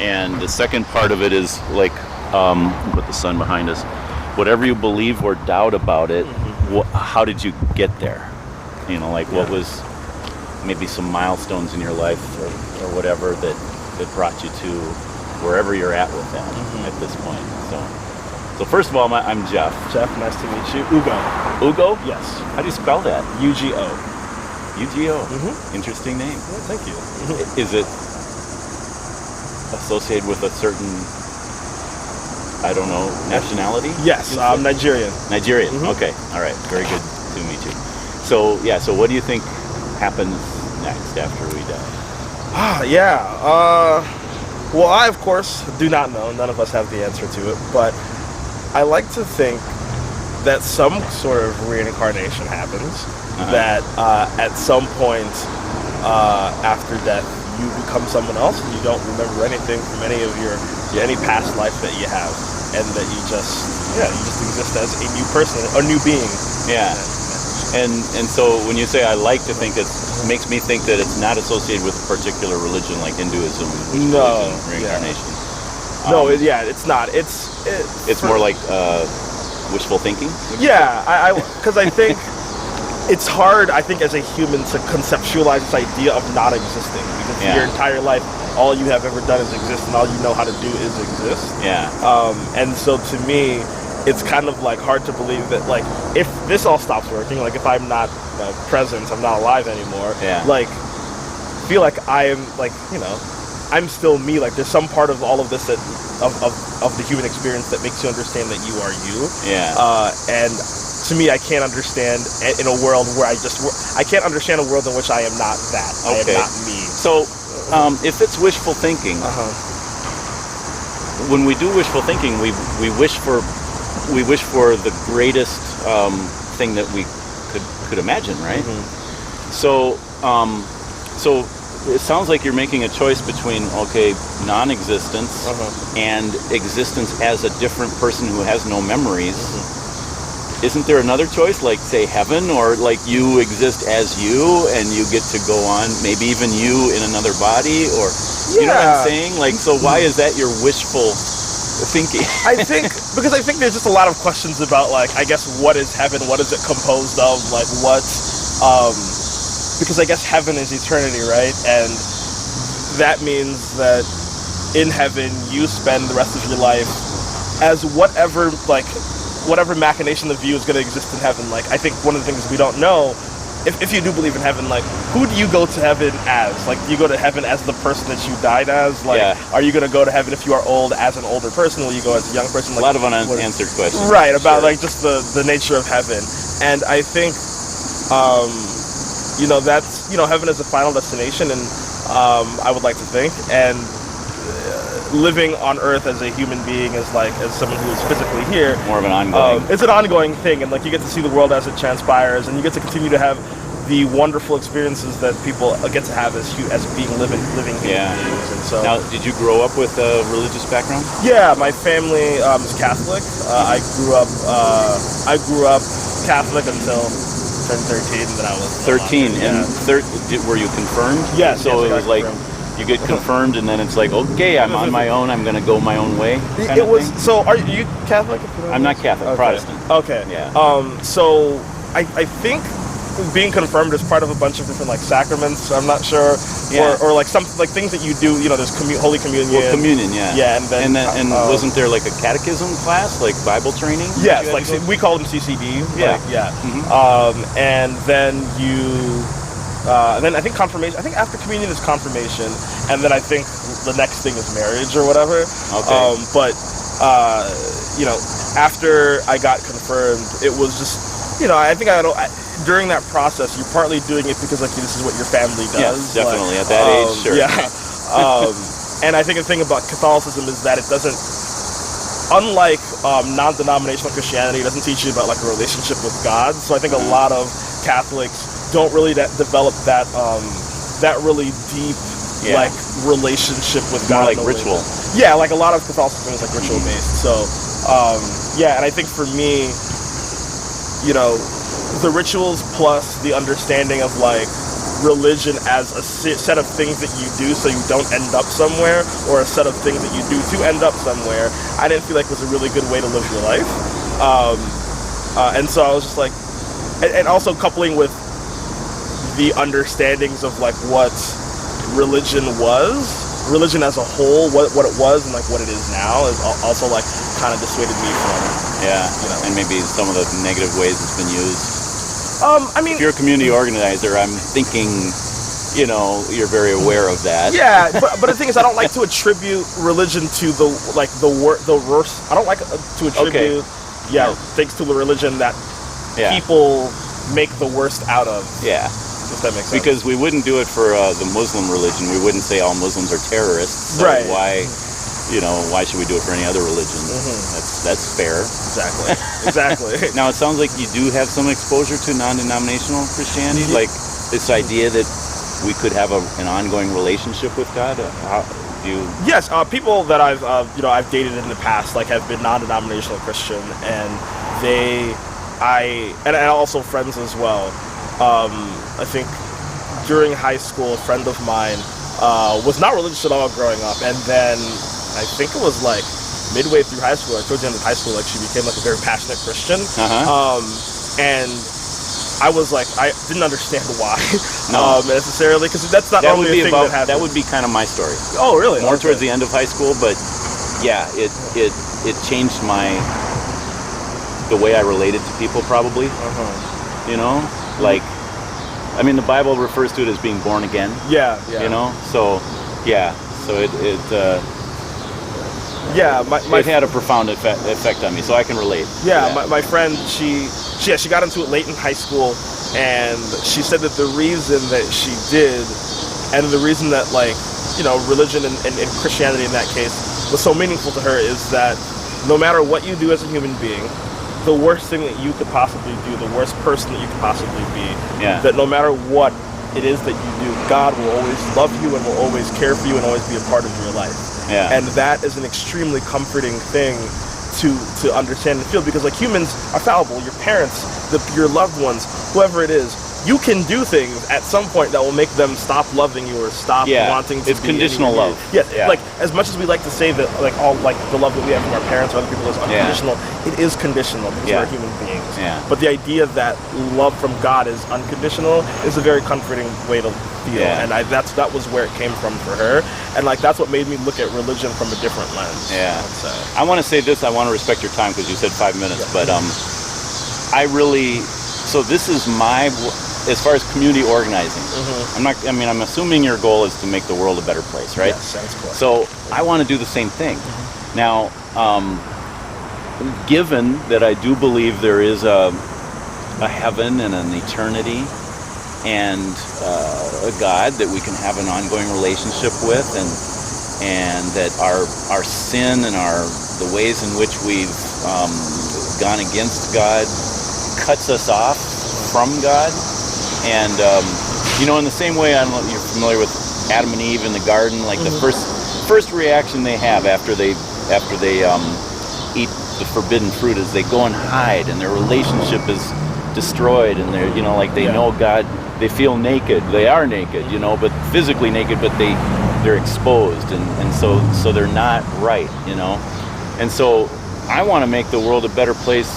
And the second part of it is like, put the sun behind us. Whatever you believe or doubt about it, how did you get there? You know, like what was maybe some milestones in your life or whatever that brought you to wherever you're at with that at this point. So first of all, I'm Jeff. Jeff, nice to meet you. Ugo. Ugo? Yes. How do you spell that? UGO. UGO. Interesting name. Yeah, thank you. Is it associated with a certain, I don't know, nationality? Yes, I'm Nigerian. Nigerian. Okay. All right. Very good to meet you. So what do you think happens next after we die? Well, I, of course, do not know. None of us have the answer to it. But I like to think that some sort of reincarnation happens. That at some point after death, you become someone else and you don't remember anything from any past life that you have. And that you just exist as a new person, a new being. Yeah. And so when you say I like to think, it makes me think that it's not associated with a particular religion like Hinduism, reincarnation. It's not. It's more like wishful thinking. Yeah, because I think it's hard. I think as a human to conceptualize this idea of not existing, because your entire life, all you have ever done is exist, and all you know how to do is exist. Yeah. And so to me, it's kind of like hard to believe that, like, if this all stops working, like if I'm not present, I'm not alive anymore. Yeah. Like, feel like I am, like, I'm still me. Like, there's some part of all of this of the human experience that makes you understand that you are you. Yeah. And to me, I can't understand in a world where I can't understand a world in which I am not that. Okay. I am not me. So, if it's wishful thinking, when we do wishful thinking, we wish for the greatest thing that we could imagine, right? So it sounds like you're making a choice between non-existence and existence as a different person who has no memories. Isn't there another choice, like say heaven, or like you exist as you and you get to go on, maybe even you in another body, or you know what I'm saying? Like, so why is that your wishful thinking? I think there's just a lot of questions about, like, I guess, what is heaven? What is it composed of? Like, because I guess heaven is eternity, right? And that means that in heaven, you spend the rest of your life as whatever machination of you is going to exist in heaven. Like, I think one of the things we don't know, if you do believe in heaven, like, who do you go to heaven as? Like, do you go to heaven as the person that you died as? Like, are you going to go to heaven if you are old as an older person? Will you go as a young person? Like, a lot of unanswered questions. Right, about like just the nature of heaven. And I think, that's, heaven is the final destination, and I would like to think. And living on Earth as a human being is like, as someone who is physically here, more of an ongoing. It's an ongoing thing, and like you get to see the world as it transpires, and you get to continue to have the wonderful experiences that people get to have as being living human beings. And so, now, did you grow up with a religious background? Yeah, my family is Catholic. I grew up Catholic until I turned 13, and then I was 13. Were you confirmed? Yes. So it was like, you get confirmed, and then it's like, okay, I'm on my own. I'm going to go my own way. It was. So, are you Catholic? I'm not Catholic. Okay. Protestant. Okay. Yeah. So I think being confirmed is part of a bunch of different, like, sacraments. I'm not sure, or like some, like, things that you do. There's Holy Communion. Well, communion, yeah. Yeah, and wasn't there like a catechism class, like Bible training? Yes, like we call them CCD. Yeah. Like, yeah. And then then I think confirmation. I think after communion is confirmation, and then I think the next thing is marriage or whatever. Okay. After I got confirmed, it was just, I think during that process, you're partly doing it because, like, this is what your family does. Yes, definitely. At that age, sure. Yeah. And I think the thing about Catholicism is that it doesn't, unlike non-denominational Christianity, it doesn't teach you about, like, a relationship with God. So I think a lot of Catholics don't really develop that really deep like relationship with God. More like ritual. Yeah, like a lot of Catholicism is like ritual based. So and I think for me, the rituals plus the understanding of, like, religion as a set of things that you do so you don't end up somewhere, or a set of things that you do to end up somewhere, I didn't feel like was a really good way to live your life. And so I was just like, and also coupling with the understandings of like what religion as a whole, what it was and like what it is now, is also like kind of dissuaded me from, and maybe some of the negative ways it's been used. I mean, if you're a community organizer, I'm thinking, you're very aware of that. Yeah, but the thing is, I don't like to attribute religion to the worst. I don't like to attribute things to the religion that people make the worst out of. Yeah. If that makes sense. Because we wouldn't do it for the Muslim religion. We wouldn't say all Muslims are terrorists. So right. Why should we do it for any other religion? Mm-hmm. That's fair. Exactly. Now, it sounds like you do have some exposure to non-denominational Christianity, like this idea that we could have an ongoing relationship with God. How do you? Yes, people that I've dated in the past like have been non-denominational Christian, and and also friends as well. I think during high school, a friend of mine was not religious at all growing up, and then I think it was like midway through high school, like towards the end of high school, like she became like a very passionate Christian. And I was like, I didn't understand why necessarily, because that's not normally a thing that happens. That would be kind of my story. Oh, really? More towards the end of high school, but yeah, it changed the way I related to people, probably. Like, I mean, the Bible refers to it as being born again. Yeah. So it had a profound effect on me, so I can relate. Yeah, my friend, she got into it late in high school, and she said that the reason that she did, and the reason that religion and Christianity in that case was so meaningful to her, is that no matter what you do as a human being, the worst thing that you could possibly do, the worst person that you could possibly be, that no matter what it is that you do, God will always love you and will always care for you and always be a part of your life. Yeah. And that is an extremely comforting thing to understand and feel, because like humans are fallible. Your parents, your loved ones, whoever it is, you can do things at some point that will make them stop loving you or stop wanting to. It's be conditional love. Yeah, like as much as we like to say that all the love that we have from our parents or other people is unconditional, it is conditional because we're human beings. Yeah. But the idea that love from God is unconditional is a very comforting way to feel, and that was where it came from for her, and that's what made me look at religion from a different lens. Yeah. I want to say this. I want to respect your time because you said 5 minutes, but so this is as far as community organizing, I'm assuming your goal is to make the world a better place, right? Yes, that's correct. So I want to do the same thing. Now, given that I do believe there is a heaven and an eternity and a God that we can have an ongoing relationship with, and that our sin and the ways in which we've gone against God cuts us off from God. And in the same way, I don't know if you're familiar with Adam and Eve in the garden, like the first reaction they have after they eat the forbidden fruit is they go and hide, and their relationship is destroyed, and they're they know God, they feel naked, they are naked, but physically naked, but they're exposed, and so they're not right, and so I want to make the world a better place.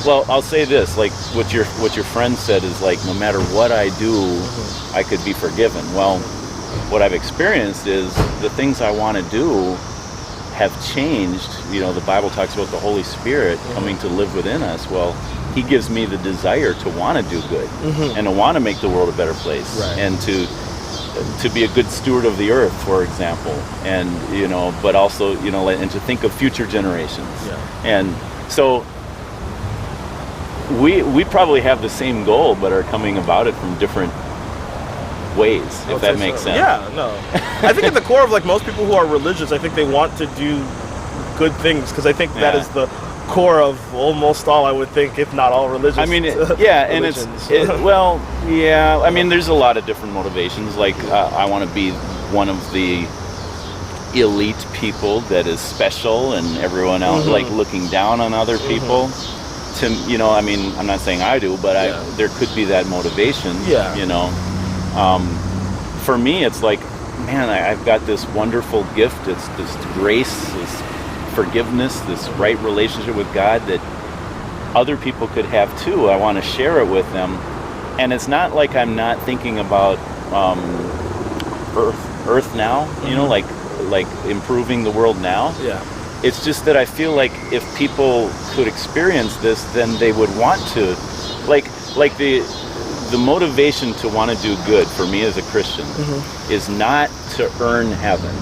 Well, I'll say this, like what your friend said is like, no matter what I do, I could be forgiven. Well, what I've experienced is the things I want to do have changed. The Bible talks about the Holy Spirit coming to live within us. Well, He gives me the desire to want to do good and to want to make the world a better place, and to be a good steward of the earth, for example, and but also and to think of future generations. And so we probably have the same goal, but are coming about it from different ways, if that makes sense. Yeah, no. I think at the core of most people who are religious, I think they want to do good things, because I think that is the core of almost all, I would think, if not all religions. I mean, and there's a lot of different motivations. Like, I want to be one of the elite people that is special, and everyone else looking down on other people. I mean, I'm not saying I do, but there could be that motivation. Yeah. For me, it's like, man, I've got this wonderful gift. It's this grace, this forgiveness, this right relationship with God that other people could have too. I want to share it with them. And it's not like I'm not thinking about Earth now, like improving the world now. Yeah. It's just that I feel like if people could experience this, then they would want to, like the motivation to want to do good for me as a Christian is not to earn heaven.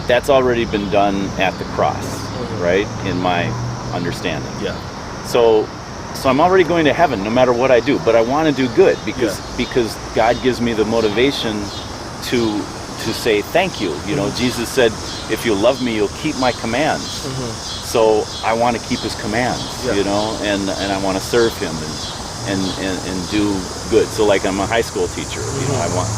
That's already been done at the cross, right? In my understanding. Yeah. So I'm already going to heaven no matter what I do, but I want to do good because God gives me the motivation to say thank you. Jesus said, if you love me, you'll keep my commands. So I want to keep his commands, and I want to serve him and do good. So like I'm a high school teacher, I want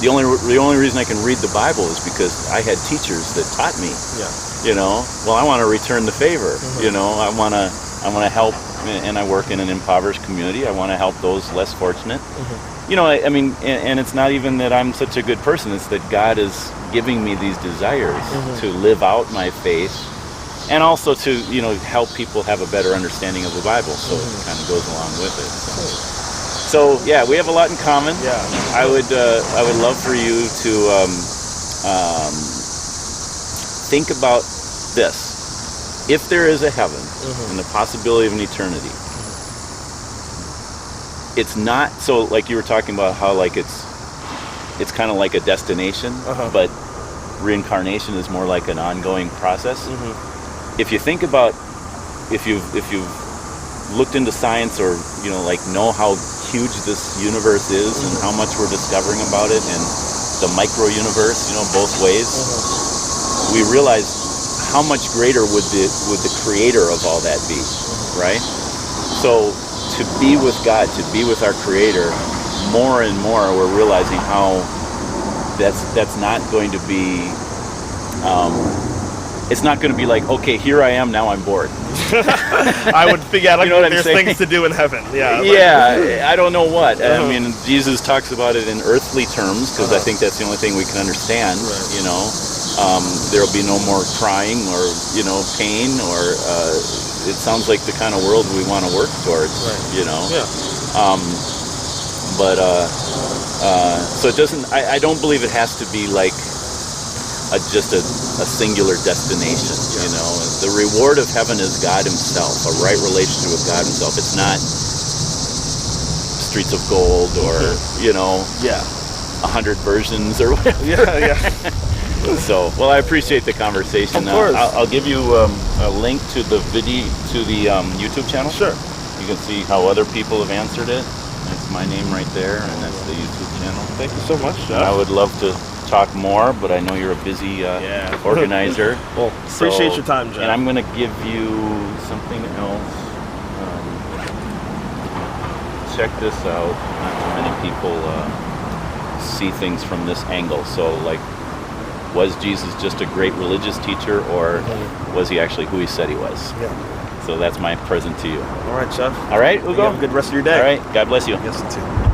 the only reason I can read the Bible is because I had teachers that taught me. Well, I want to return the favor. I want to help, and I work in an impoverished community. I want to help those less fortunate. I mean, and it's not even that I'm such a good person. It's that God is giving me these desires to live out my faith, and also to help people have a better understanding of the Bible. So it kind of goes along with it. So yeah, we have a lot in common. Yeah, I would love for you to think about this: if there is a heaven and the possibility of an eternity. It's not so like you were talking about how like it's kind of like a destination, but reincarnation is more like an ongoing process. If you think about if you've looked into science or know how huge this universe is and how much we're discovering about it and the micro universe, both ways, we realize how much greater would the creator of all that be, right? So to be with God, to be with our Creator, more and more we're realizing how that's not going to be, it's not going to be like, okay, here I am, now I'm bored. I would figure out there's things to do in heaven. Yeah, I don't know what. I mean, Jesus talks about it in earthly terms because I think that's the only thing we can understand, there'll be no more crying or, pain or, it sounds like the kind of world we want to work towards, so it doesn't, I don't believe it has to be like just a singular destination, The reward of heaven is God himself, a right relationship with God himself. It's not streets of gold or, 100 versions or whatever. So, well, I appreciate the conversation. Of course. I'll give you a link to the YouTube channel. Sure. You can see how other people have answered it. That's my name right there, and that's the YouTube channel. Thank you so much, Jeff. I would love to talk more, but I know you're a busy organizer. Well, appreciate your time, Jeff. And I'm going to give you something else. Check this out. Not too many people see things from this angle. So, like, was Jesus just a great religious teacher, or was he actually who he said he was? Yeah. So that's my present to you. All right, Jeff. All right, Ugo. Have a good rest of your day. All right. God bless you. Yes, you too.